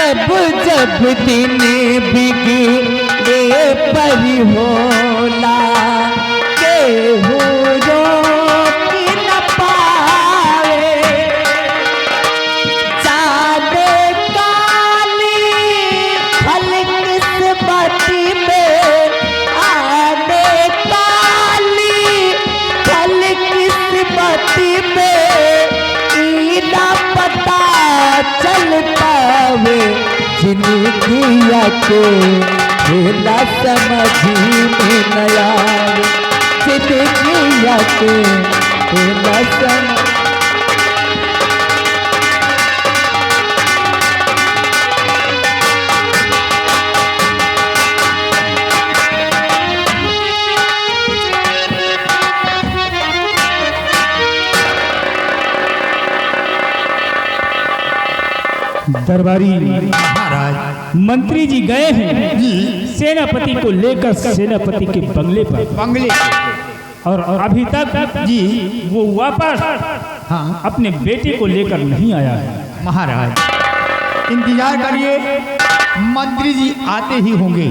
जब जब दिन बिगड़े पर होला केहू रोक न पावे। जाने काली फल किस्मती में आने काली फल किस्मती में ई ना पता चलता वे जिंदगिया के खेला समझी में नया जिंदगिया के खेला समझ। दरबारी महाराज मंत्री जी गए हैं सेनापति को लेकर सेनापति के बंगले पर और अभी तक जी वो वापस अपने बेटे को लेकर नहीं आया है। महाराज इंतजार करिए, मंत्री जी आते ही होंगे।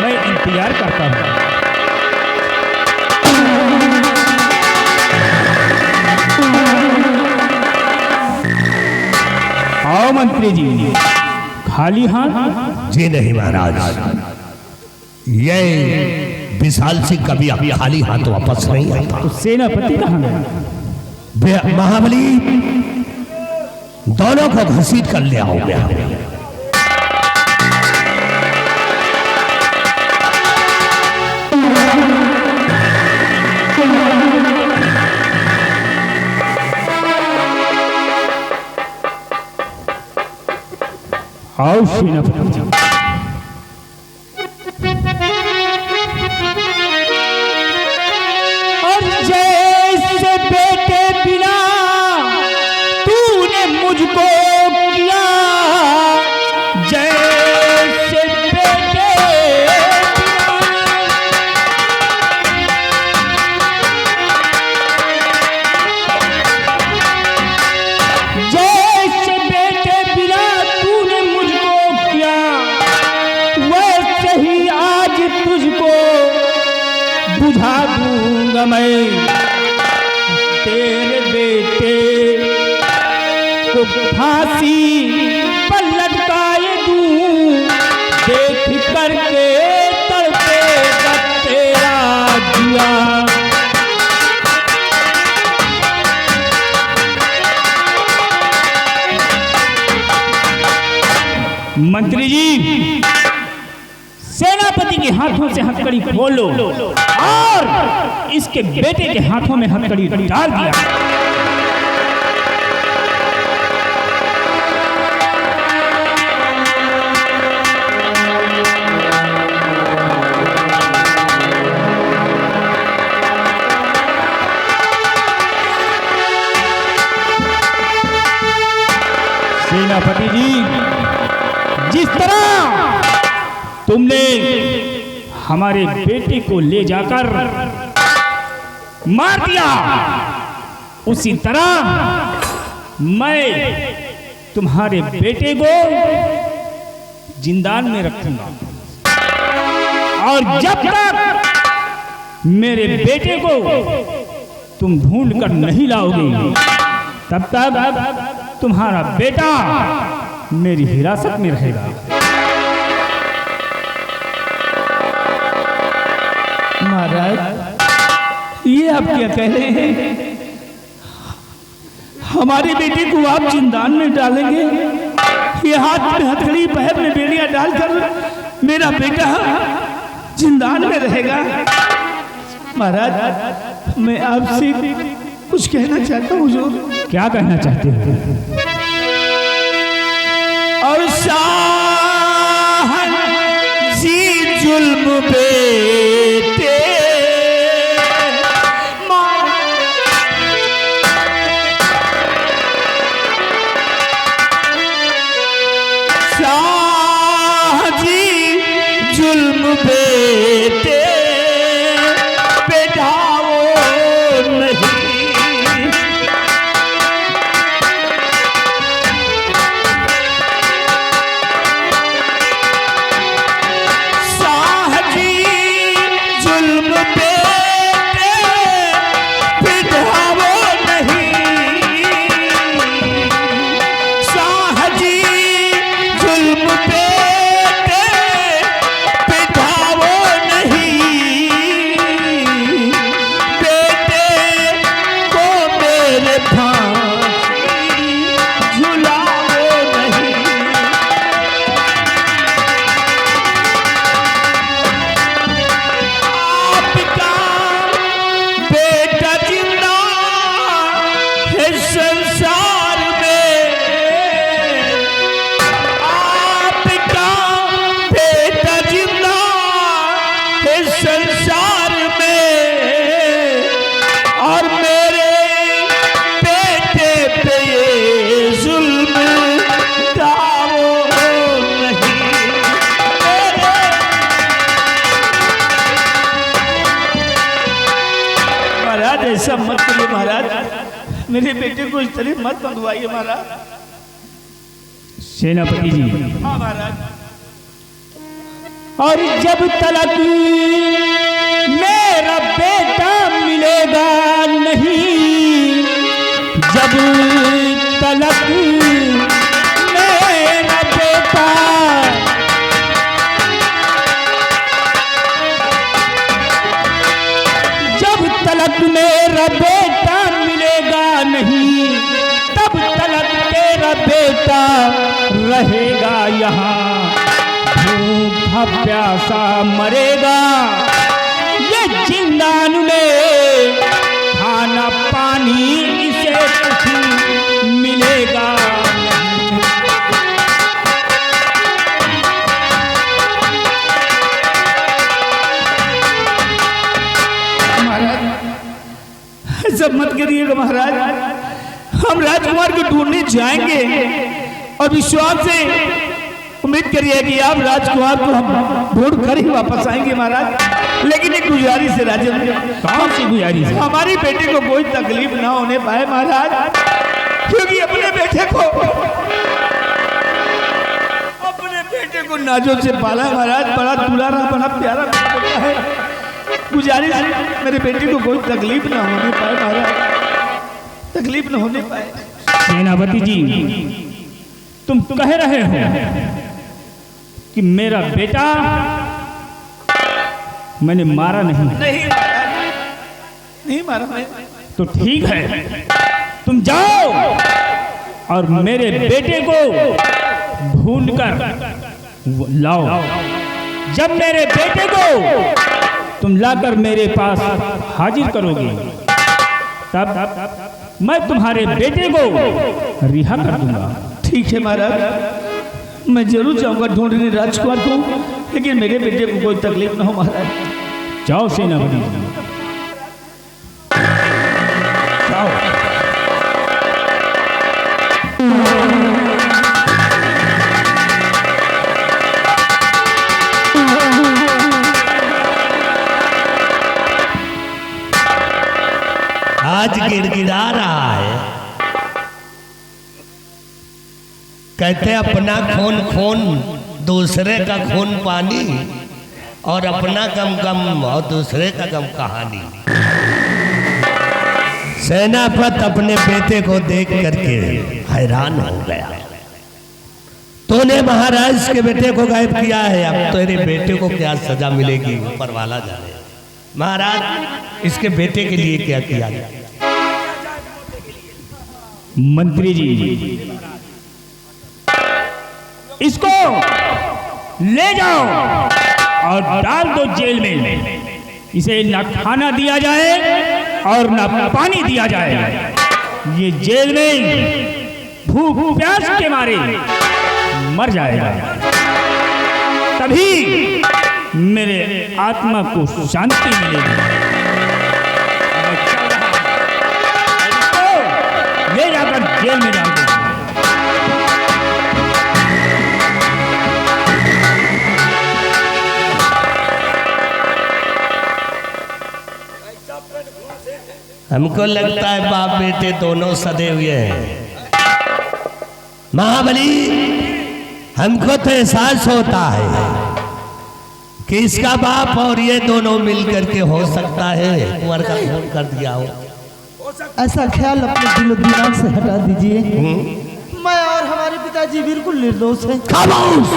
मैं इंतजार करता हूँ। आओ मंत्री जी, खाली हाथ? जी नहीं महाराज, ये विशाल सिंह कभी अभी खाली हाथ वापस नहीं आता। तो सेनापति कहाँ गए? महाबली दोनों को घसीट कर ले आओगे। आओ सेनापति जी। और जैसे बेटे बिना तूने मुझको किया, जैसे बेटे जैसे बेटे बिना तूने मुझको किया, वैसे ही आज तुझको बुझा दूंगा मैं। तेरे बेटे को फांसी पर लटकाए दूं, देख करके तड़पेगा तेरा जिया। मंत्री जी, सेनापति के हाथों से हथकड़ी खोलो और इसके बेटे के हाथों में हथकड़ी डाल दिया। सेनापति जी, जिस तरह तुमने हमारे बेटे को ले जाकर मार दिया, उसी तरह मैं तुम्हारे बेटे को जिंदान में रखूंगा। और जब तक मेरे बेटे को तुम ढूंढ कर नहीं लाओगे, तब तक तुम्हारा बेटा मेरी हिरासत में रहेगा। महाराज, ये आप क्या कह रहे हैं? हमारे बेटे को आप जिंदान में डालेंगे? ये हाथ में हथकड़ी, पैर में बेड़ियां डालकर मेरा बेटा जिंदान में रहेगा? महाराज, मैं आपसे कुछ कहना चाहता हूँ। हुजूर, क्या कहना चाहते हो? और शाह जी जुल्म बेटे शाह जी जुल्म बेटे बैठाओ नहीं। जुल्म बेटे पिटाओ नहीं, बेटे को मेरे फांसी झुलाओ नहीं। आपका बेटा जिंदा है संसार में, आपका बेटा जिंदा है संसार में, और मेरे बेटे पे ये जुल्म ढाओ नहीं। महाराज ऐसा मत करिए महाराज, मेरे बेटे को इस तरह मत बंधवाइए महाराज। सेनापति जी, हाँ महाराज। और जब तलक मेरा बेटा मिलेगा नहीं, जब तलक मेरा बेटा, जब तलक मेरा बेटा मिलेगा नहीं, तब तलक तेरा बेटा रहेगा यहाँ, भूखा प्यासा मरेगा ये जिंदान में, खाना पानी इसे कुछ मिलेगा। ऐसा मत करिएगा महाराज, हम राजकुमार को ढूंढने जाएंगे और विश्वास से उम्मीद करिए कि आप राजकुमार को हम ढूंढ कर ही वापस आएंगे महाराज। लेकिन एक गुजारिश है राजेंद्र। कौन सी गुजारिश है? हमारी बेटे को कोई तकलीफ ना होने पाए महाराज, क्योंकि अपने बेटे को नाजों से पाला महाराज, बड़ा दुलारा बड़ा प्यारा बेटा है। गुजारिश मेरे बेटे को कोई तकलीफ ना होने पाए महाराज, तकलीफ ना होने पाए। सेनापति जी, तुम कह रहे हो कि मेरा बेटा मैंने मारा नहीं? नहीं महाराज, नहीं मारा मैं। तो ठीक है, तुम जाओ और मेरे बेटे को ढूंढ कर लाओ। जब मेरे बेटे को तुम लाकर मेरे पास हाजिर करोगे, तब मैं तुम्हारे बेटे को रिहा कर दूंगा। ठीक है महाराज, मैं जरूर जाऊंगा ढूंढने राजकुमार को, लेकिन मेरे बेटे को कोई तकलीफ ना हो महाराज। जाओ सेनापति, जाओ। आज गिड़गिड़ा रहा है, कहते अपना खून खून दूसरे का खून पानी, और अपना गम गम और दूसरे का गम कहानी। सेनापति अपने बेटे को देख करके हैरान हो गया। तूने महाराज के बेटे को गायब किया है, अब तेरे बेटे को क्या सजा मिलेगी ऊपर वाला जाने। महाराज, इसके बेटे के लिए क्या किया गया? मंत्री जी, इसको ले जाओ और डाल दो जेल में। इसे न खाना दिया जाए और न पानी दिया जाए। ये जेल में भूख प्यास के मारे मर जाएगा, तभी मेरे आत्मा को शांति मिलेगी। ले जाकर जेल में डाल दो। हमको लगता है बाप बेटे दोनों सदे हुए हैं। महाबली, हमको तो एहसास होता है कि इसका बाप और ये दोनों मिलकर के हो सकता है कुंवर का खून कर दिया हो। ऐसा ख्याल अपने दिलो दिमाग से हटा दीजिए। मैं और हमारे पिताजी बिल्कुल निर्दोष हैं। खामोश!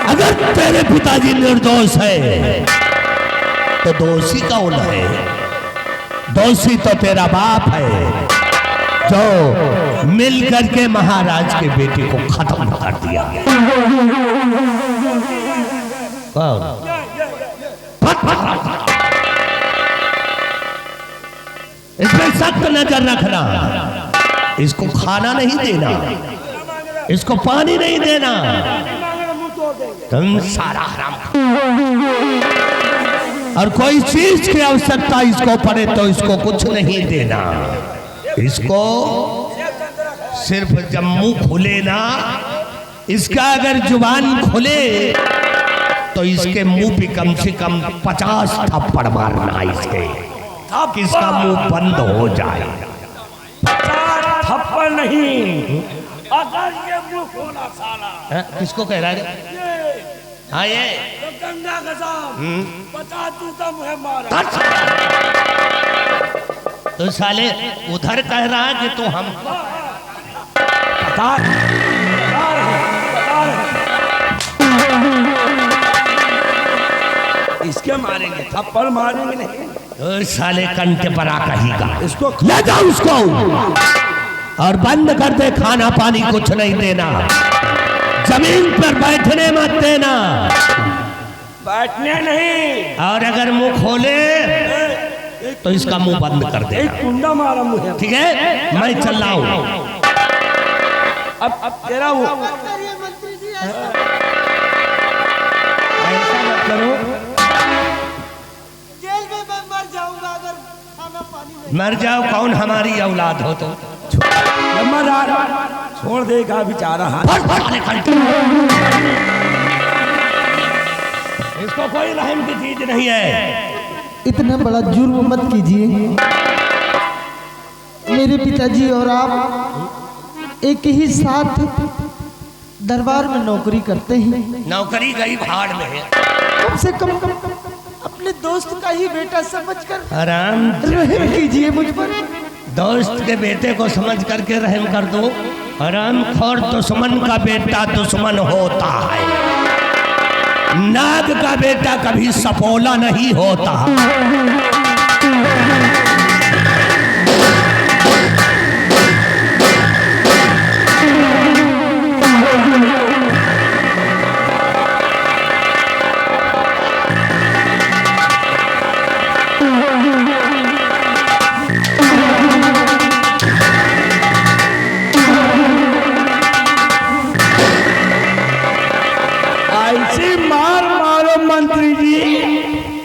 अगर तेरे पिताजी निर्दोष है तो दोषी कौन है? दोषी तो तेरा बाप है जो मिल करके महाराज के बेटे को खत्म कर दिया। कौन? इसमें सख्त नजर रखना। इसको खाना नहीं देना, इसको पानी नहीं देना, तुम सारा हराम। और कोई चीज की आवश्यकता इसको पड़े तो इसको कुछ नहीं देना। इसको सिर्फ जब मुंह खुले ना, इसका अगर जुबान खुले तो इसके मुंह पे कम से कम 50 थप्पड़ मारना इसके, ताकि इसका मुंह बंद हो जाए। 50 थप्पड़ नहीं, अगर ये मुंह खोला साला। किसको कह रहा है? हाँ ये तो गंगा कसम 50 जूता मुझे मारा। तो साले उधर कह रहा है कि तू हम इसके मारेंगे, थप्पड़ मारेंगे नहीं। तो साले कंटे पर आ कहीगा। इसको ले जाओ उसको और बंद कर दे। खाना पानी कुछ नहीं देना, जमीन पर बैठने मत देना। बैठने नहीं, और अगर मुंह खोले तो इसका मुंह बंद कर दे। एक कुंडा मारा मुझे। ठीक है, मैं चल रहा हूं। अब तेरा वो मंत्री जी ऐसा मत करो। जेल में मैं मर जाऊंगा अगर खाना पानी नहीं। मर जाओ, कौन हमारी औलाद हो तो छोड़ देगा बेचारा। इसको कोई रहम की चीज नहीं है। इतना बड़ा जुर्म मत कीजिए। मेरे पिताजी और आप एक ही साथ दरबार में नौकरी करते हैं। नौकरी गई भाड़ में। कम से कम अपने दोस्त का ही बेटा समझकर आराम रहम कीजिए मुझ पर। दोस्त के बेटे को समझ करके रहम कर दो। हराम खोर दुश्मन का बेटा दुश्मन होता है। नाग का बेटा कभी सपोला नहीं होता।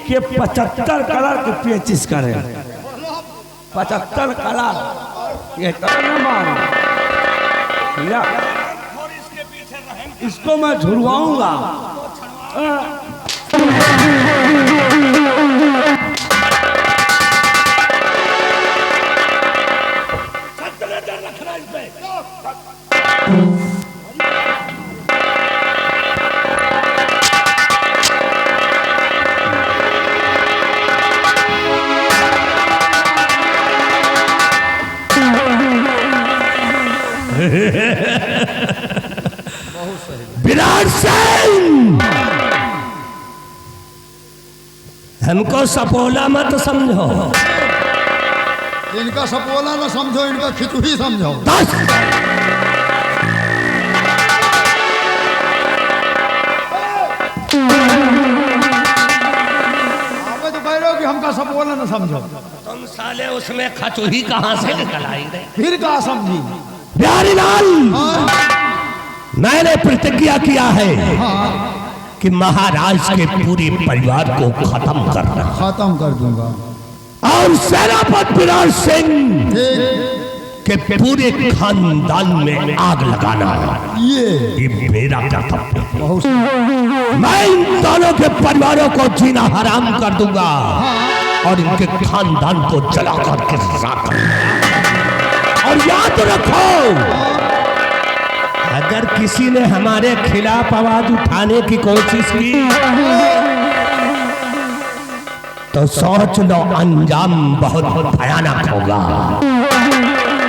के 75 कलर के पेचिस करे। 75 कलर ये करना मारो। इसको मैं झुलवाऊंगा। विराट सिंह, हमको सपोला मत समझो। इनका सपोला ना समझो, इनका खिचड़ी समझो। बस आप तो कह रहे हो कि हमका सपोला ना समझो। तुम साले उसमें खचुही कहाँ से निकल आई रे? फिर कहा समझी? प्यारीलाल, मैंने प्रतिज्ञा किया है कि महाराज के पूरे परिवार को खत्म करना। खत्म कर दूंगा। और सेनापति विराट सिंह ठीक, के पूरे खानदान में आग लगाना। ये मेरा कर्तव्य है। बहुत मैं इन दोनों के परिवारों को जीना हराम कर दूंगा और इनके खानदान को जलाकर के राख कर दूंगा। और याद रखो, अगर किसी ने हमारे खिलाफ आवाज उठाने की कोशिश की तो सोच लो अंजाम बहुत भयानक होगा।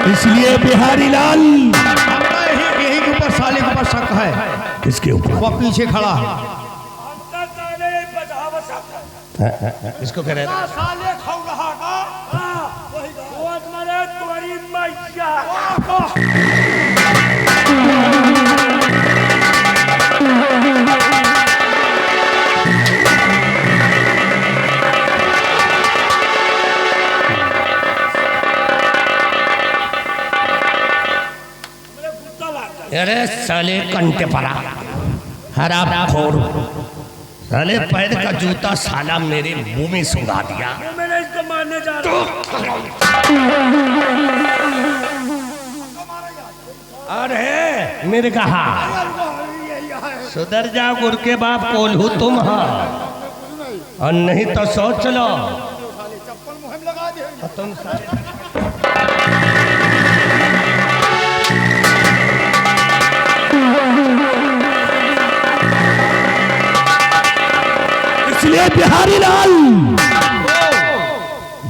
इसलिए बिहारी लाल हमका यही के ऊपर साले के ऊपर शक है। इसके ऊपर वो पीछे खड़ा है। हमका साले बचाव सकता इसको कह रहे हैं साले खाऊ रहा का वही वो मरे तुम्हारी मैया अरे साले कंटे पड़ा हराम खोर साले पैर का जूता साला मेरे मुंह में सुंघा दिया। मैंने इसको मारने जा रहा अरे मेरे कहा सुधर जा गुर के बाप कोल्हू तुम और नहीं तो सोच लो तुम इसलिए बिहारी लाल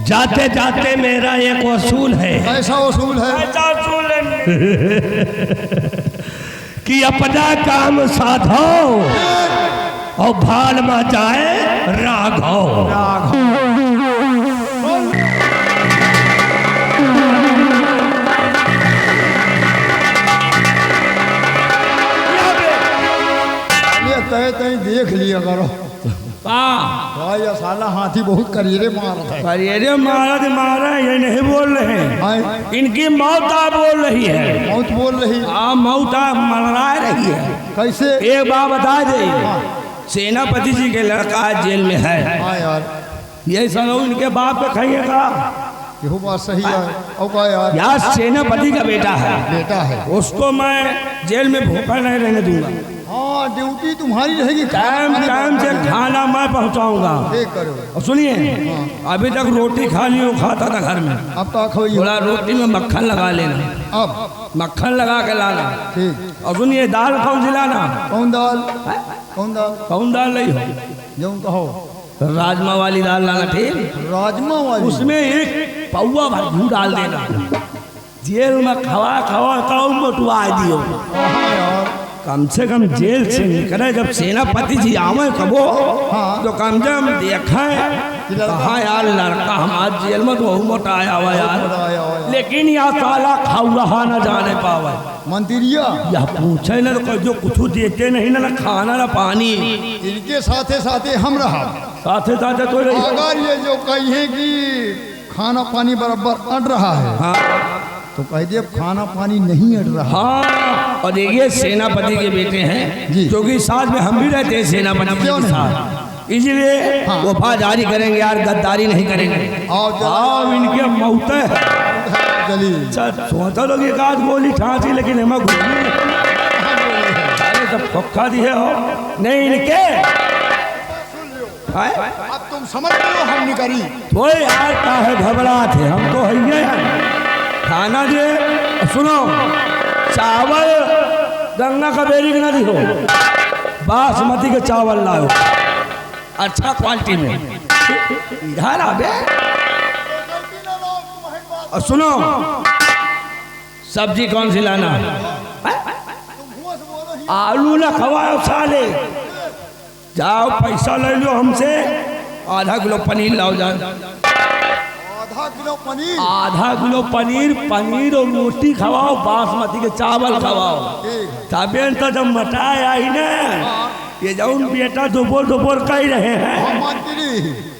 जाते जाते मेरा एक वसूल है। ऐसा वसूल है ऐसा सुन लेंगे कि अपना काम साधो और भाल में जाए राघव। ये कहे तहीं देख लिया करो। भाई साला हाथी बहुत करीरे मारत है। अरे मारा ये नहीं बोल रहे हैं हाँ, इनकी मौत आ बोल रही है बहुत बोल रही। मौत आ मरा रही है। कैसे? एक बात बता दे सेनापति जी के लड़का जेल में है। हाँ यार ये सुनो इनके बाप पे खाइएगा यही बात सही है। और क्या यार यार सेनापति का बेटा है बेटा है। उसको मैं जेल में भूखा नहीं रहने दूंगा। हाँ ड्यूटी तुम्हारी रहेगी। टाइम टाइम से खाना मैं पहुंचाऊंगा। ठीक करो। और सुनिए अभी तक रोटी खा ली वो खाता था घर में। अब तो खाइए। थोड़ा रोटी में मक्खन लगा लेना अब मक्खन लगा के लाना। ठीक। और सुनिए दाल कौन सी लाना? कौन दाल? कौन दाल? कौन दाल नहीं हो जो कहो राजमा वाली दाल लाना। ठीक राजमा वाली। उसमें एक पौवा भर घी डाल देना। जेल में खवा खवा कौ मोटुआ दियो। हाँ यार कम से कम जेल से निकले जब सेनापति जी आवे कबो हाँ। तो कम से कम देखें कहाँ यार लड़का हमारे जेल में तो बहुत मोटा आया हुआ यार। लेकिन यहाँ साला खाऊ रहा न जाने पावे। मंत्रिया यह पूछे न तो जो कुछ देते नहीं ना खाना ना पानी। इनके साथे साथे हम रहा। साथे साथे तो रही। अगर ये जो कहिए कि खाना पानी बराबर अड़ रहा है हाँ तो कह दिए खाना पानी नहीं अड़ रहा। हाँ और ये सेनापति के बेटे हैं जी। जो कि साथ में हम भी रहते हैं सेनापति क्यों के नहीं? साथ। इसलिए हाँ। वफादारी करेंगे यार गद्दारी नहीं करेंगे। आओ आओ इनके मौत है। चली सोचा लोग एक आध गोली ठांसी लेकिन हमें गोली अरे सब पक्का दिए हो नहीं इनके। अब तुम समझ लो हम नहीं करी। वो यार का है घबराहट है हम तो है खाना दे। सुनो चावल गंगा कबेरी के नदी हो बासमती के चावल लाओ अच्छा क्वालिटी में इधर आबे। और सुनो सब्जी कौन सी लाना? आलू ना खवाओ साले। जाओ पैसा ले लो हमसे आधा किलो पनीर लाओ जाओ। आधा किलो पनीर। आधा किलो पनीर पनीर और रोटी खवाओ बासमती के चावल खवाओ। तबे तो जब मटाए आई ना ये जौन बेटा दोपहर कह रहे हैं मंत्री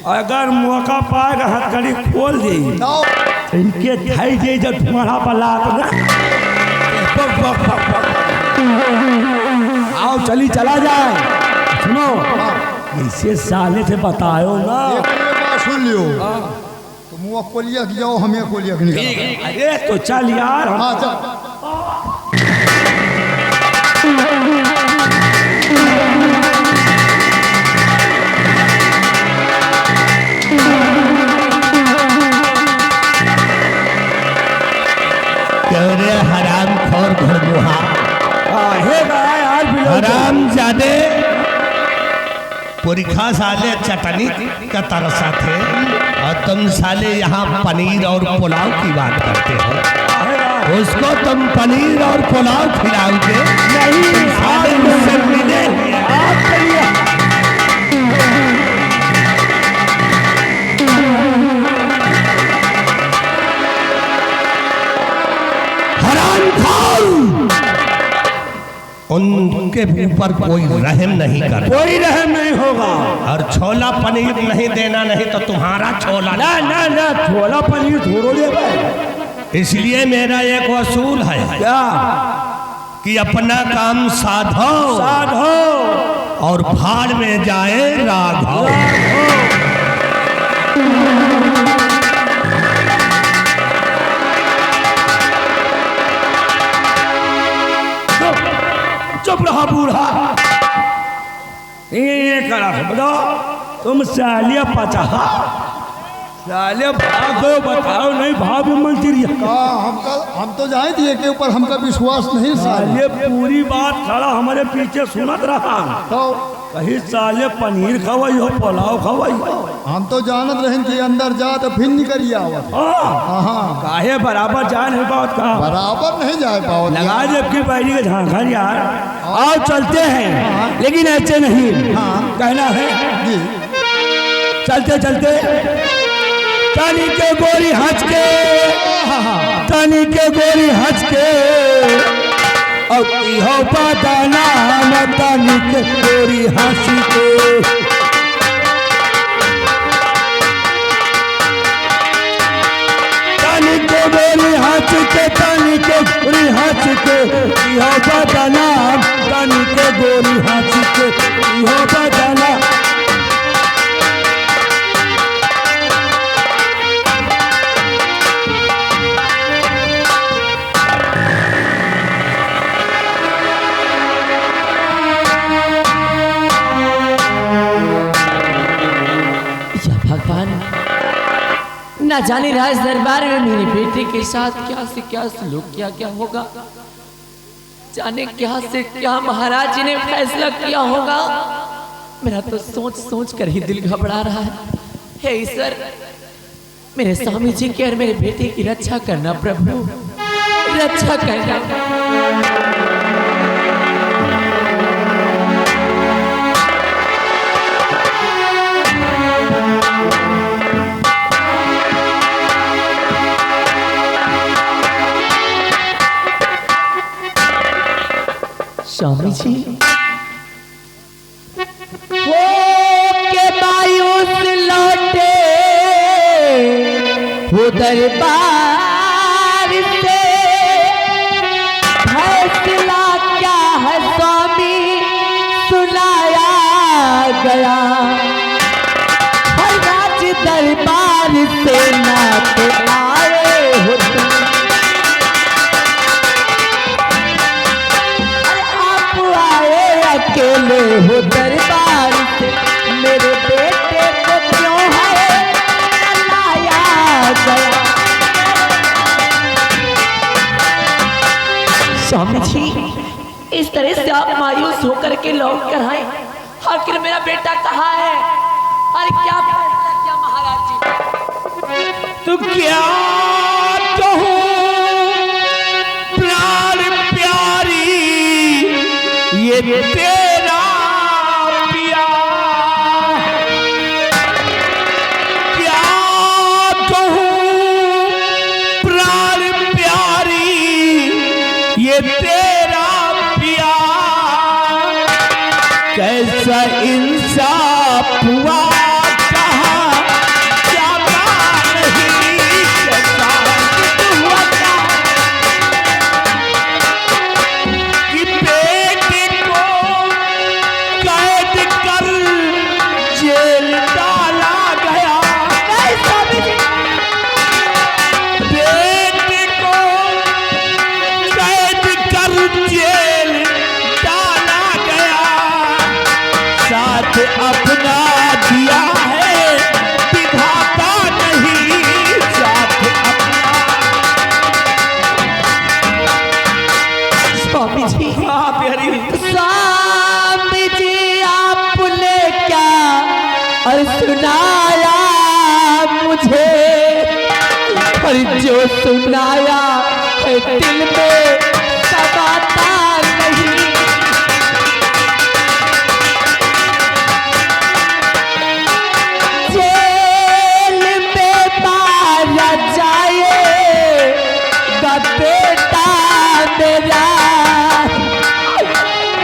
अगर मौका पाएगा हथकड़ी खोल दे लाओ। इनके थाई दे जब तुम्हारा पला आओ चली चला जाए। सुनो इसे साले से बताओ ना। एक बात सुन लियो तुम वो कोलिया की जाओ हमें कोलिया की निकालो। अरे तो चल यार हाँ चल। हराम खोर घरमुहा हे यार हराम जादे पुरखा साले चटनी का तरसा थे और तुम साले यहाँ पनीर और पुलाव की बात करते हो। उसको तुम पनीर और पुलाव खिलाओगे? नहीं, साले मुझसे मिले आप करिए। उनके ऊपर कोई रहम नहीं कर, कोई रहम नहीं होगा। और छोला पनीर नहीं देना, नहीं तो तुम्हारा छोला ना ना ना, छोला पनीर थोड़ो दे। इसलिए मेरा एक असूल है क्या? कि अपना काम साधो साधो और भाड़ में जाए राघव। चुप रहा बूढ़ा। ये करा बताओ, तुम सालिया पचा साले भागो, बताओ नहीं भाव मंत्री हम तो जाए दिए के ऊपर हमका विश्वास नहीं साले। साले पूरी बात खड़ा हमारे पीछे सुनत रहा। तो कहीं साले पनीर खवाई हो, पुलाव खवाई हो। हम तो जानत रहें कि अंदर जा तो फिर निकल आवत। हाँ, काहे बराबर जा नहीं पाओ का बराबर नहीं जा पाओ। लगा जबकि बैठी के झांखा यार। आओ चलते हैं, लेकिन ऐसे नहीं कहना है जी। चलते चलते तानी के गोरी हंस के, तानी के गोरी हंस के, और इहो बदाना तानी के गोरी हंस के। तानी के गोरी हंस के, तानी के गोरी हंस के, इहो बदाना तानी के गोरी हंस के, इहो बदाना। भगवान, ना जाने राज दरबार में मेरे बेटे के साथ क्या से क्या सलूक किया गया होगा। जाने क्या से क्या महाराज जी ने फैसला किया होगा। मेरा तो सोच सोच कर ही दिल घबरा रहा है। हे ईश्वर, मेरे स्वामी जी की और मेरे बेटे की रक्षा करना प्रभु, रक्षा करना। स्वामी जी वो के मायूस लौटे वो दरबार से, फैसला क्या है स्वामी सुनाया गया। हर राज दरबार से ना तो आए हो तुम, अकेले हो दरबार से, मेरे बेटे को क्यों है लाया गया। स्वामी जी, इस तरह से आप मायूस होकर के लौट कर आए। आखिर मेरा बेटा कहाँ है? अरे क्या क्या महाराज जी, तो क्या कहूँ प्राण प्यारी ये तेरा पिया, क्या कहूँ प्राण प्यारी ये तेरा पिया। कैसा इंसाफ हुआ कहाँ जाता नहीं, कैसा हुआ कि बेटे को कैद कर जेल डाला गया। बेटे को कैद कर जेल डाला गया, साथ अपना दिया है विधाता नहीं, साथ अपना। स्वामी जी, हाँ प्यारी, स्वामी जी, आपने क्या और सुनाया मुझे, और जो सुनाया है दिल में समाता नहीं। जेल में मारा जाएगा बेटा मेरा,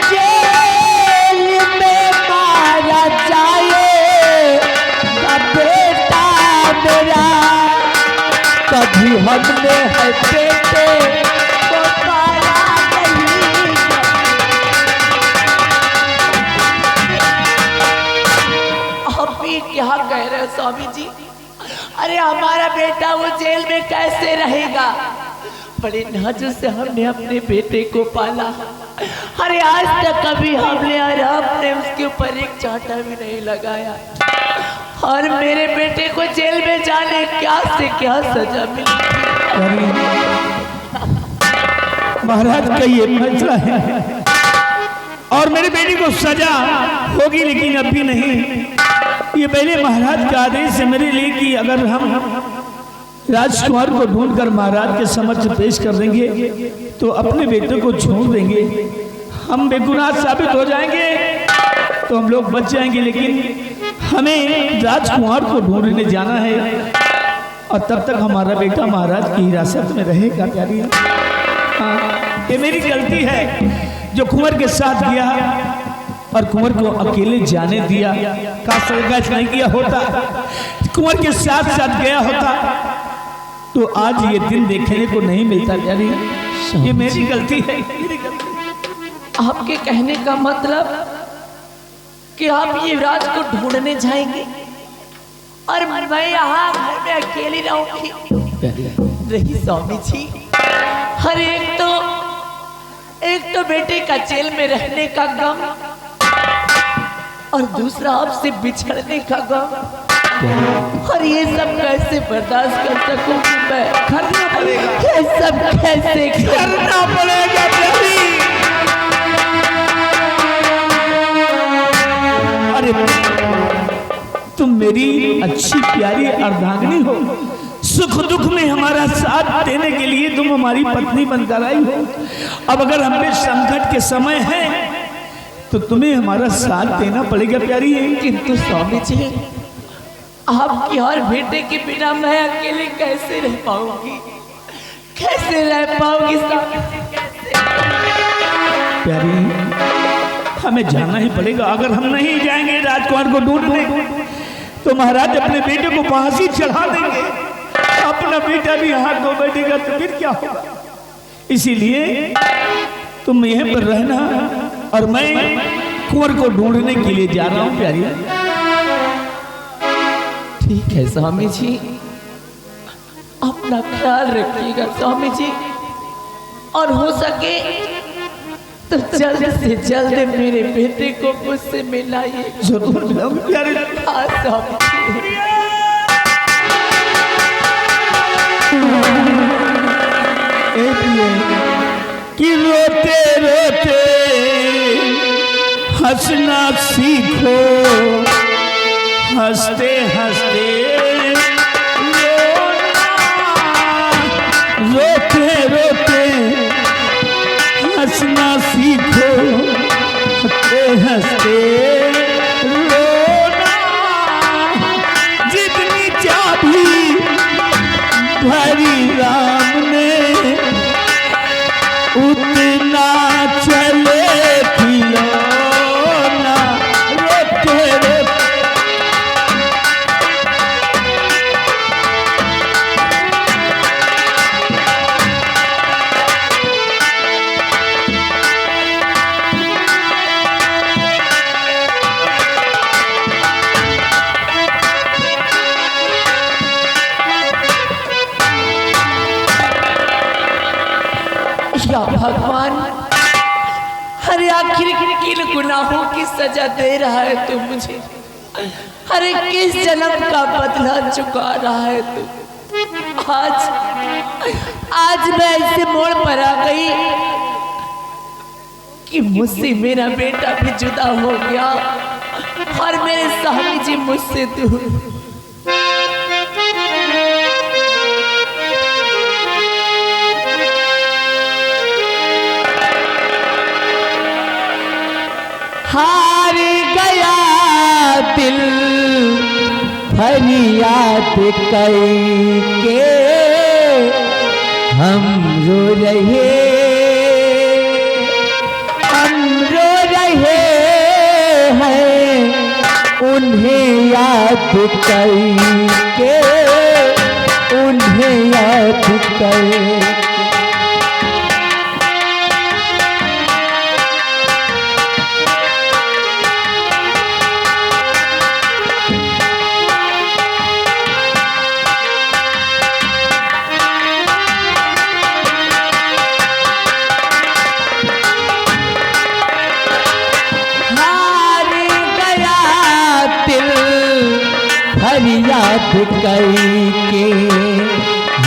जेल में मारा जाएगा बेटा मेरा। कभी हमने है बेटे को मारा नहीं। आप भी क्या कह रहे हो स्वामी जी? अरे हमारा बेटा वो जेल में कैसे रहेगा? बड़े नाजुक से हमने अपने बेटे को पाला। अरे आज तक कभी हमने और आपने उसके ऊपर एक चांटा भी नहीं लगाया, और मेरे बेटे को जेल में जाने क्या से क्या सजा मिली। महाराज का ये फैसला है और मेरे बेटे को सजा होगी, लेकिन अभी नहीं। ये पहले महाराज का आदेश है मेरे लिए कि अगर हम राजकुमार को ढूंढकर महाराज के समक्ष पेश कर देंगे तो अपने बेटे को छोड़ देंगे, हम बेगुनाह साबित हो जाएंगे तो हम लोग बच जाएंगे। लेकिन हमें राजकुमार को ढूंढने जाना है और तब तक हमारा बेटा महाराज की हिरासत में रहेगा। प्यारी, हाँ, ये मेरी गलती है जो कुंवर के साथ गया और कुंवर को अकेले जाने दिया। काश नहीं किया होता, कुंवर के साथ साथ गया होता तो आज ये दिन देखने को नहीं मिलता। प्यारी, ये मेरी गलती है। आपके कहने का मतलब कि आप युवराज को ढूंढने जाएंगे और मैं यहाँ घर में अकेली रहूंगी? नहीं स्वामी जी, हर एक तो बेटे का जेल में रहने का गम, और दूसरा आपसे बिछड़ने का गम, और ये सब कैसे बर्दाश्त कर सकूंगी मैं? करना पड़ेगा, ये सब कैसे करना पड़ेगा। प्यारी, अरे तुम मेरी अच्छी प्यारी अर्धांगिनी हो, सुख दुख में हमारा साथ देने के लिए तुम हमारी पत्नी बनकर आई हो। अब अगर हम पे संकट के समय है तो तुम्हें हमारा साथ देना पड़ेगा। प्यारी, किंतु स्वामी जी, आपकी और बेटे के बिना मैं अकेले कैसे रह पाऊंगी? कैसे रह पाऊंगी स्वामी जी, कैसे? प्यारी, हमें जाना ही पड़ेगा। अगर हम नहीं जाएंगे राजकुमार को ढूंढने तो महाराज अपने बेटे को फांसी चढ़ा देंगे, अपना बेटा भी हाथ धो बैठेगा तो फिर क्या होगा? इसीलिए तुम यहीं पर रहना और मैं कुंवर को ढूंढने के लिए जा रहा हूँ। प्यारी, ठीक है स्वामी जी, अपना ख्याल रखिएगा स्वामी जी, और हो सके तो जल्द से जल्द मेरे बेटे को मुझसे मिलाइए। जरूर मिलाऊंगा प्यारे। हाँ स्वामी जी। कि रोते रोते हंसना सीखो, हंसते हंसते रोते रोते हंसना सीखो, हंसते हंसते रोना। जितनी चाबी भरी राम ने उतना चले खिलौना। रोते रोते या भगवान, अरे आखिर किन गुनाहों की सजा दे रहा है तू मुझे? अरे किस जन्म का बदला चुका रहा है तू? आज मैं ऐसे मोड़ पर आ गई कि मुझसे मेरा बेटा भी जुदा हो गया, और मेरे स्वामी जी मुझसे दूर। हार गया दिल फरियाद करके हम रो रहे हैं उन्हें याद करके उन्हें याद करके। याद करके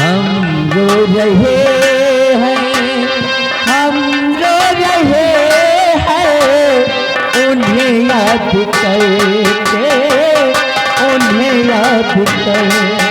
हम रो रहे हैं उन्हें याद करके उन्हें याद कर।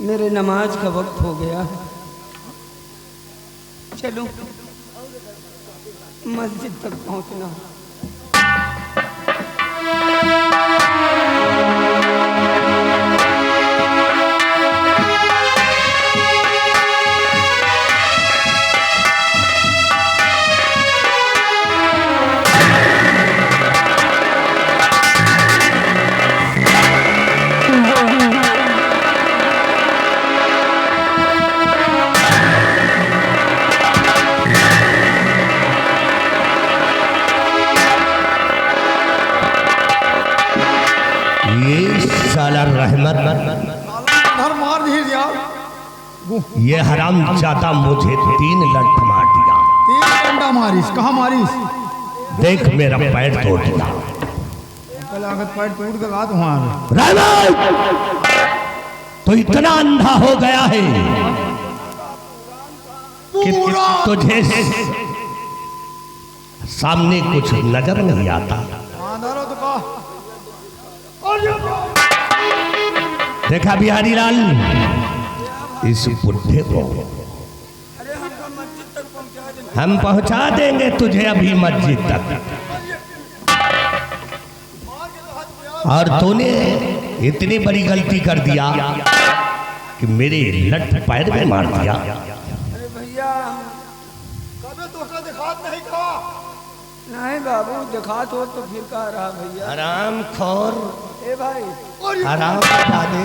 मेरे नमाज का वक्त हो गया है, चलो मस्जिद तक पहुंचना। रहमत मार दिया ये हराम ज्यादा मुझे 3 लठ मार दिया। 3 डंडा मारिस, कहाँ मारिस? देख मेरा पैर तोड़ दिया। पैर टूट के बाद वहां रहमत तो इतना अंधा हो गया है कि तुझे सामने कुछ नजर नहीं आता। देखा बिहारी लाल, इस बुढ़े को हम पहुंचा देंगे तुझे अभी मस्जिद तक। और तूने इतनी बड़ी गलती कर दिया कि मेरे लठ पैर में मार दिया। अरे भैया कभी धोखा दिखात नहीं का? नहीं बाबू दिखात हो तो फिर कह रहा भैया। आराम खोर ए भाई आराम बता दे।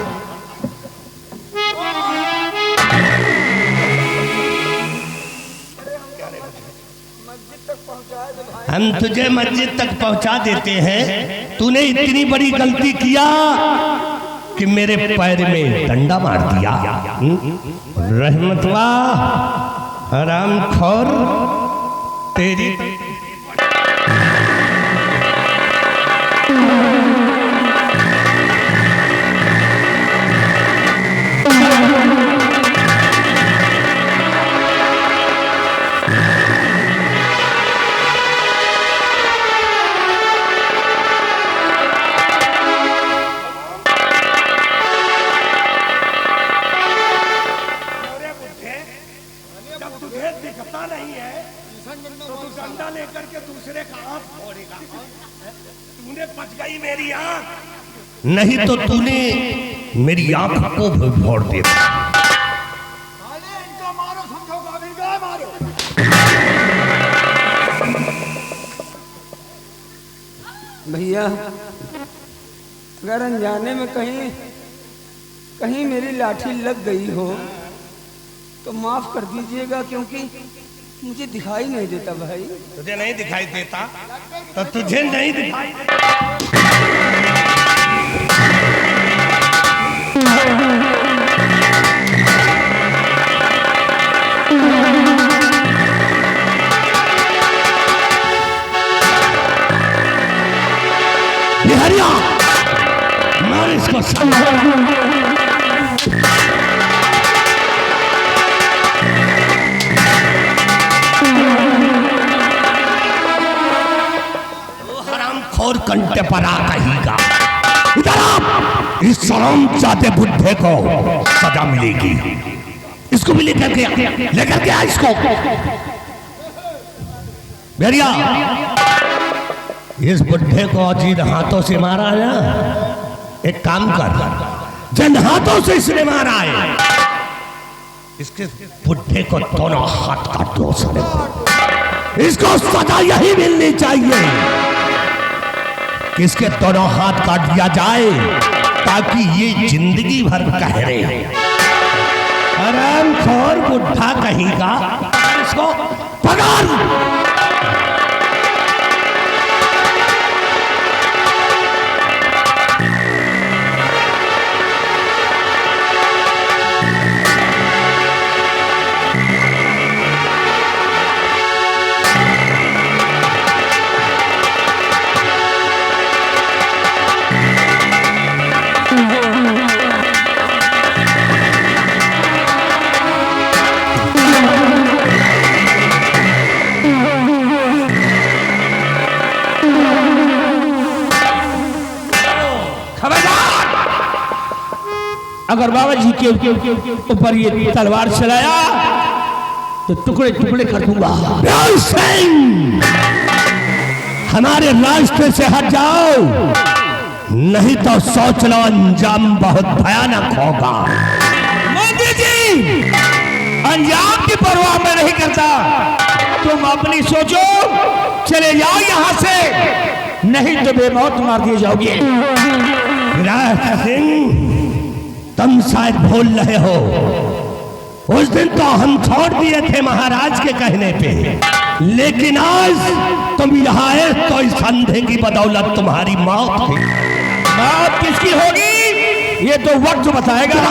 हम तुझे मस्जिद तक पहुंचा देते हैं। तूने इतनी बड़ी गलती किया कि मेरे पैर में डंडा मार दिया। रहमतवा आराम खोर तेरी दिखता नहीं है तो तू डंडा लेकर के दूसरे का आंख फोड़ेगा। तूने बच गई मेरी आंख। नहीं तो तूने मेरी आंख को भी फोड़ दिया। भैया अगर अनजाने में कहीं कहीं मेरी लाठी लग गई हो तो माफ कर दीजिएगा, क्योंकि मुझे दिखाई नहीं देता भाई। तुझे नहीं दिखाई देता तो तुझे नहीं दिखाई बिहारिया मार इसको। हरामखोर कंटे पर आ कहीगा। इधर आप इस शर्मजादे बुड्ढे को सजा मिलेगी। इसको भी लेकर के आ इसको। बेरिया इस बुड्ढे को अजीत हाथों से मारा है ना, एक काम कर, जिन हाथों से इसने मारा है इसके बुड्ढे को दोनों हाथ काट दो। इसको सजा यही मिलनी चाहिए कि इसके दोनों हाथ काट दिया जाए ताकि ये जिंदगी भर कहरे। हरामखोर बुड्ढा कहेगा, इसको पकड़। अगर बाबा जी के ऊपर ये तलवार चलाया तो टुकड़े टुकड़े कर दूंगा। हमारे रास्ते से हट जाओ, नहीं तो सोच लो अंजाम बहुत भयानक होगा। मोदी जी अंजाम की परवाह मैं नहीं करता, तुम अपनी सोचो, चले जाओ यहाँ से, नहीं तो बेमौत मार दिए जाओगे। विराट सिंह तुम शायद भूल रहे हो, उस दिन तो हम छोड़ दिए थे महाराज के कहने पे, लेकिन आज तुम यहाँ आए तो इस अंधे की बदौलत तुम्हारी मौत हुई। मौत किसकी होगी ये तो वक्त बताएगा।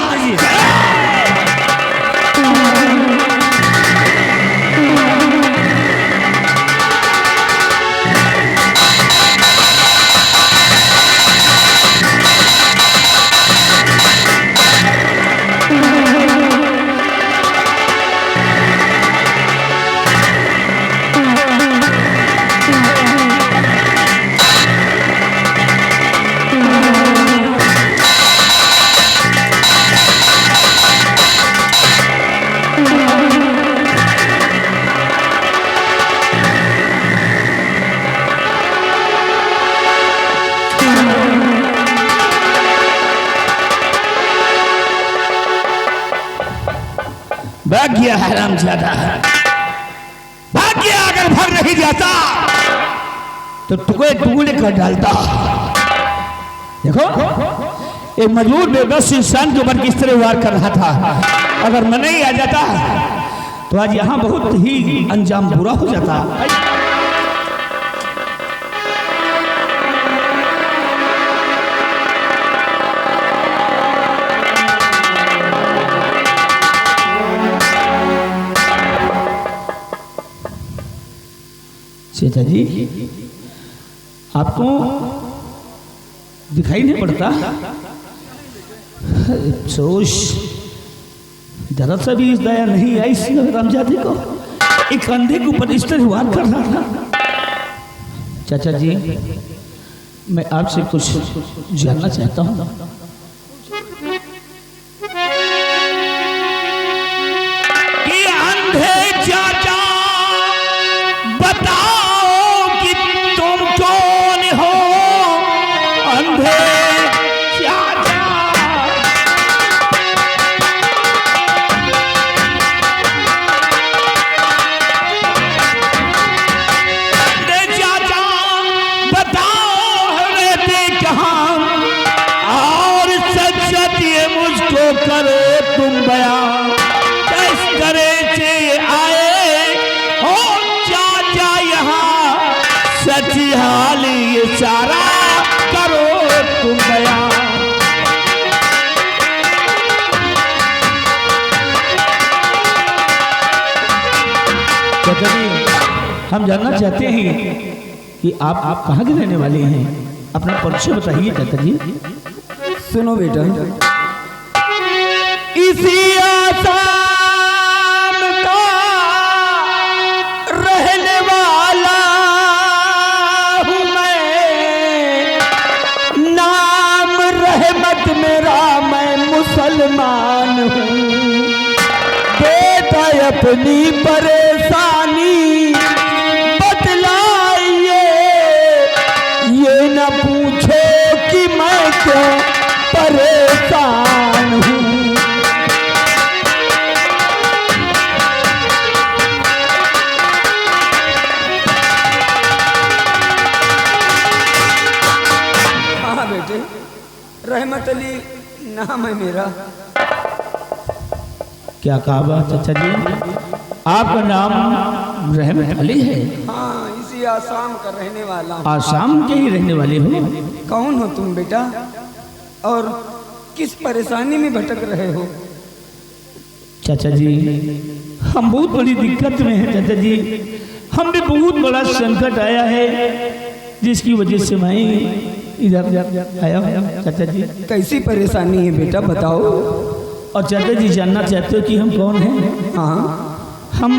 भाग्य हरामजादा, भाग्य अगर भाग नहीं जाता तो टुकड़े टुकड़े कर डालता। देखो एक मजबूर बेबस इंसान के ऊपर किस तरह वार कर रहा था, अगर मैं नहीं आ जाता तो आज यहाँ बहुत ही अंजाम बुरा हो जाता। सीता जी आपको दिखाई नहीं पड़ता? अफसोस जरा सा भी इस दया नहीं आई इस रामजादे को, एक अंधे के ऊपर इस तरह वार कर रहा था। चाचा जी मैं आपसे कुछ जानना चाहता हूँ। कि अंधे चाचा बताओ कि तुम कौन हो? अंधे बयां किस तरह से आए हो चाचा यहाँ सच्ची हाल ये सारा करो तुम बयां। हम जानना चाहते हैं कि आप कहाँ के रहने वाले हैं, अपना परिचय बताइए चाचा जी। सुनो बेटा, इसी आसाम का रहने वाला हूँ मैं, नाम रहमत मेरा, मैं मुसलमान हूँ। बेटा अपनी परेशानी बतलाइए, ये न पूछो कि मैं क्यों परेशान हूँ। हाँ बेटे, रहमत अली नाम है मेरा। क्या कहा बात चाचा जी, आपका नाम रहमत अली है? हाँ, इसी आसाम का रहने वाला हूँ। आसाम के ही रहने वाले हो? कौन हो तुम बेटा, और किस परेशानी में भटक रहे हो? चाचा जी हम बहुत बड़ी दिक्कत में हैं चाचा जी, हम भी बहुत बड़ा संकट आया है जिसकी वजह से मैं इधर आया हूँ चाचा जी। कैसी परेशानी है बेटा, बताओ। और चाचा जी जानना चाहते हो कि हम कौन हैं? हाँ, हम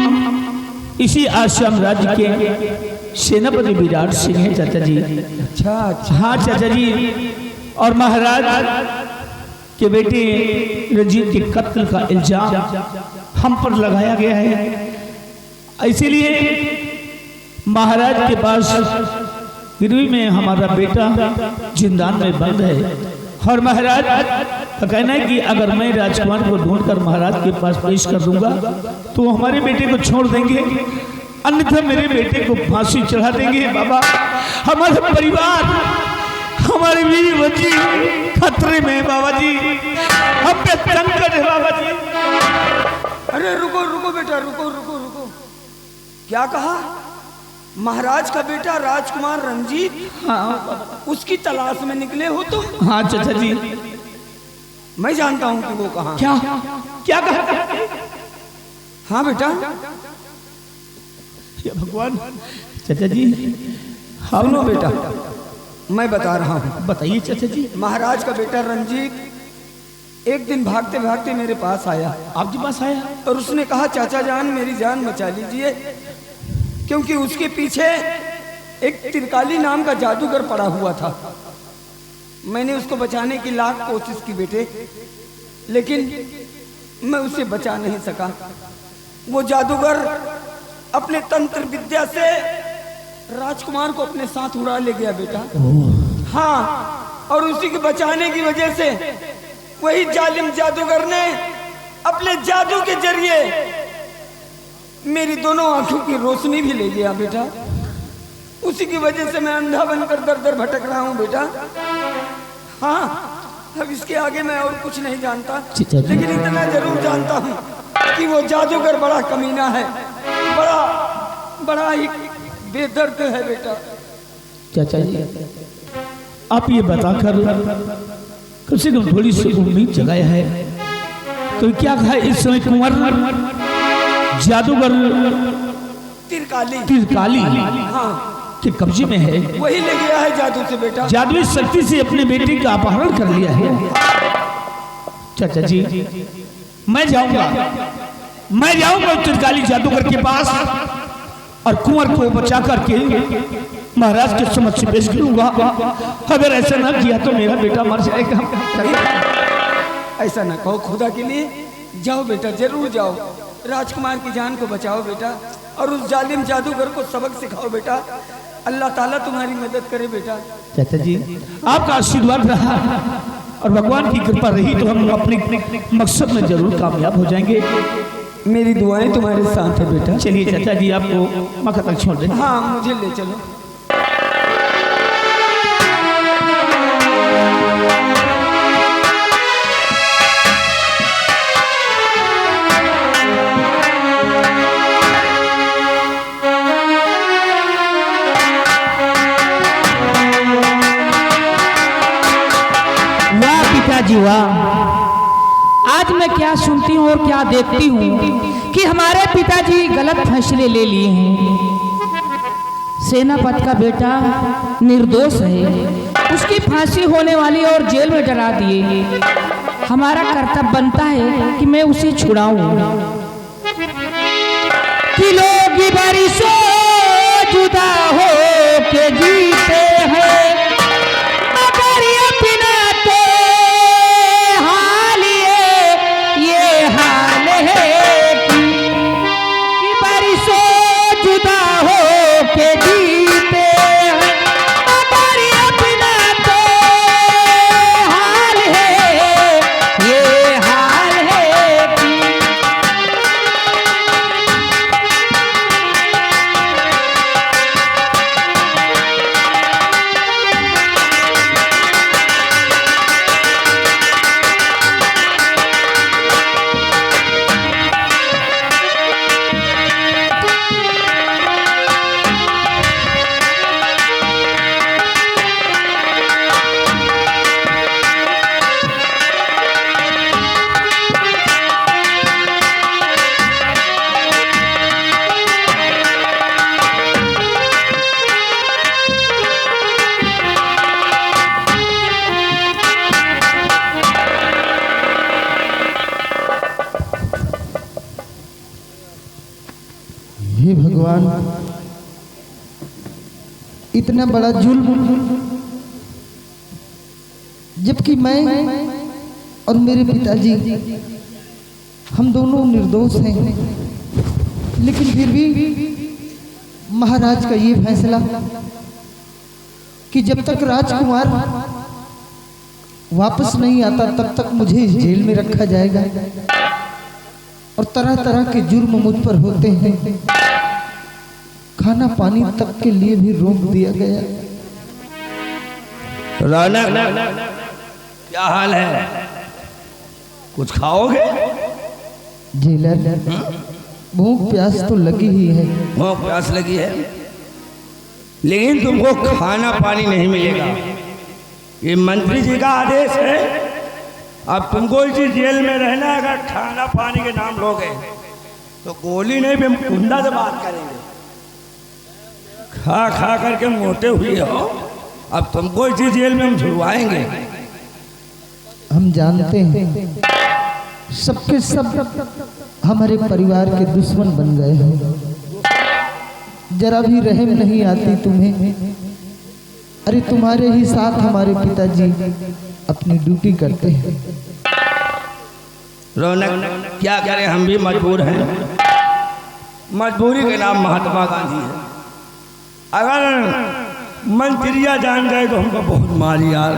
इसी आसाम राज्य के सेनापति विराट सिंह हैं चाचा जी। अच्छा अच्छा। हाँ चाचा जी, और महाराज के बेटे रंजीत के कत्ल का इल्जाम हम पर लगाया गया है, इसीलिए महाराज के पास गिरवी में हमारा बेटा जिंदान में बंद है। और महाराज का कहना है कि अगर मैं राजकुमार को ढूंढकर महाराज के पास पेश कर दूंगा तो हमारे बेटे को छोड़ देंगे, अन्यथा मेरे बेटे को फांसी चढ़ा देंगे। बाबा, हमारा परिवार, हमारे बीवी बच्ची खतरे में बाबा जी, हम पे संकट है बाबा जी। अरे रुको रुको बेटा, रुको रुको रुको। क्या कहा? महाराज का बेटा राजकुमार रंजीत? हाँ, उसकी तलाश में निकले हो तुम? हाँ चाचा जी। मैं जानता हूँ कि वो कहाँ। क्या क्या कहा? हाँ बेटा। या भगवान। चाचा जी सुनो बेटा, मैं बता रहा हूँ। बताइए चाचा जी। महाराज का बेटा रंजीत एक दिन भागते भागते मेरे पास आया। आपके पास आया? और उसने कहा, चाचा जान मेरी जान बचा लीजिए, क्योंकि उसके पीछे एक तिरकाली नाम का जादूगर पड़ा हुआ था। मैंने उसको बचाने की लाख कोशिश की बेटे, लेकिन मैं उसे बचा नहीं सका। वो जादूगर अपने तंत्र विद्या से राजकुमार को अपने साथ उड़ा ले गया बेटा। हाँ, और उसी के बचाने की वजह से वही जालिम जादूगर ने अपने जादू के जरिए मेरी दोनों आंखों की रोशनी भी ले गया बेटा। उसी की वजह से मैं अंधा बनकर दर दर भटक रहा हूँ बेटा। हाँ, अब इसके आगे मैं और कुछ नहीं जानता, लेकिन इतना जरूर जानता हूँ कि वो जादूगर बड़ा कमीना है, बड़ा ही बेदर्द है बेटा। चाचा जी आप ये बताकर कम से कम थोड़ी सी उम्मीद जगाया है, तो क्या कहा इस समय कुंवर जादूगर तिरकाली हाँ, के कब्जे में है? वही ले गया है जादू से बेटा। जादुई शक्ति से अपने बेटे का अपहरण कर लिया है। चाचा जी मैं जाऊंगा तिरकाली जादूगर के पास और कुंवर को बचा करके महाराज के समक्ष पेश करूंगा। अगर ऐसा ना किया तो मेरा बेटा मर जाएगा। ऐसा ना कहो, खुदा के लिए जाओ बेटा, जरूर जाओ। राजकुमार की जान को बचाओ बेटा, और उस जालिम जादूगर को सबक सिखाओ बेटा। अल्लाह ताला तुम्हारी मदद करे बेटा। चाचा जी आपका आशीर्वाद रहा और भगवान की कृपा रही तो हम अपने मकसद में जरूर कामयाब हो जाएंगे। मेरी दुआएं तुम्हारे साथ है बेटा। चलिए चाचा जी आपको मक्का तक छोड़ दें। हाँ, मुझे ले चलो। वाह पिताजी वाह, आज मैं क्या सुनती हूँ और क्या देखती हूँ कि हमारे पिताजी गलत फैसले ले लिए हैं। सेनापति का बेटा निर्दोष है, उसकी फांसी होने वाली और जेल में डरा दिए। हमारा कर्तव्य बनता है कि मैं उसे छुड़ाऊं। कि लोग बारिशों जुदा हो के जीते हैं, मगर अपना तो हाल ये हाल है कि बारिशों जुदा हो के जीते हैं, मगर अपना तो हाल है ये हाल है कि हे भगवान, इतना बड़ा जुल्म, जबकि मैं और मेरे पिताजी हम दोनों निर्दोष हैं, लेकिन फिर भी महाराज का ये फैसला कि जब तक राजकुमार वापस नहीं आता तब तक मुझे इस जेल में रखा जाएगा और तरह तरह के जुर्म मुझ पर होते हैं। खाना पानी तक के लिए भी रोक दिया गया। रौनक, क्या हाल है? कुछ खाओगे? जेलर, भूख प्यास तो लगी ही है। भूख प्यास लगी है, लेकिन तुमको खाना पानी नहीं मिलेगा। ये मंत्री जी का आदेश है। अब तुमको इसी जेल में रहना। अगर खाना पानी के नाम लोगे तो गोली नहीं, हम कुंडा से बात करेंगे। खा खा करके मोटे हुए हो, अब तुमको इसी जेल में हम छुड़वाएंगे। हम जानते हैं सबके सब हमारे परिवार के दुश्मन बन गए हैं। जरा भी रहम नहीं आती तुम्हें। अरे तुम्हारे ही साथ हमारे पिताजी अपनी ड्यूटी करते हैं। रौनक, क्या करें, हम भी मजबूर हैं। मजबूरी के नाम महात्मा गांधी है। अगर मंत्रिया जान गए तो हमको बहुत मारी यार।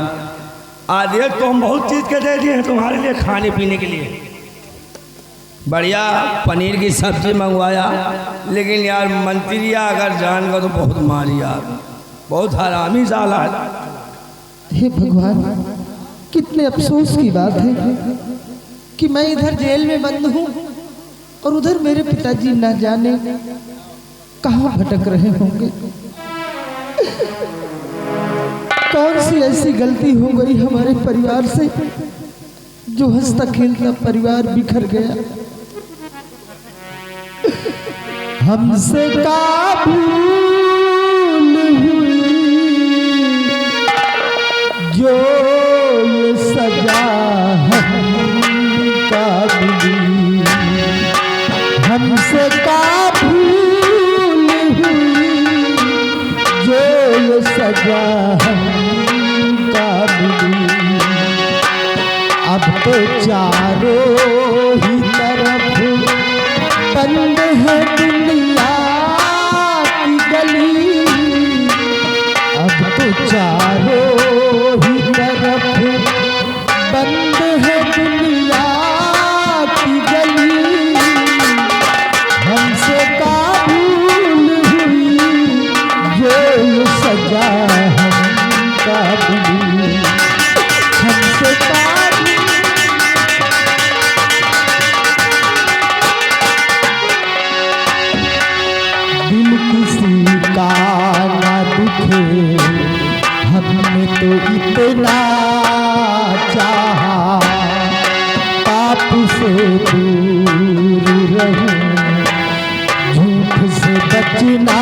आदेश तो हम बहुत चीज़ के दे दिए हैं तुम्हारे लिए, खाने पीने के लिए। बढ़िया पनीर की सब्जी मंगवाया, लेकिन यार मंत्रिया अगर जान गए तो बहुत मारी यार। बहुत हरामी साला है। हे भगवान, कितने अफसोस की बात है कि मैं इधर जेल में बंद हूँ और उधर मेरे पिताजी न जाने कहाँ भटक रहे होंगे। कौन सी ऐसी गलती हो गई हमारे परिवार से जो हंसता खेलता परिवार बिखर गया। हमसे का भूल हुई जो ये सजा हमका मिली। हमसे का भूल हुई जो ये सजा हमका मिली। अब तो चारों ही तरफ बंद है दुनिया की गली। अब तो चारों ही तरफ बंद है दुनिया की गली। हमसे का भूल हुई जो ये सजा हमका मिली। हमसे का दूर रहूं, झूठ से बचना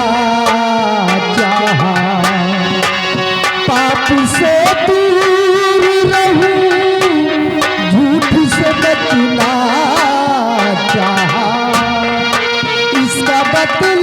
चाहा, पाप से दूर रहूं, झूठ से बचना चाहा, इसका बदला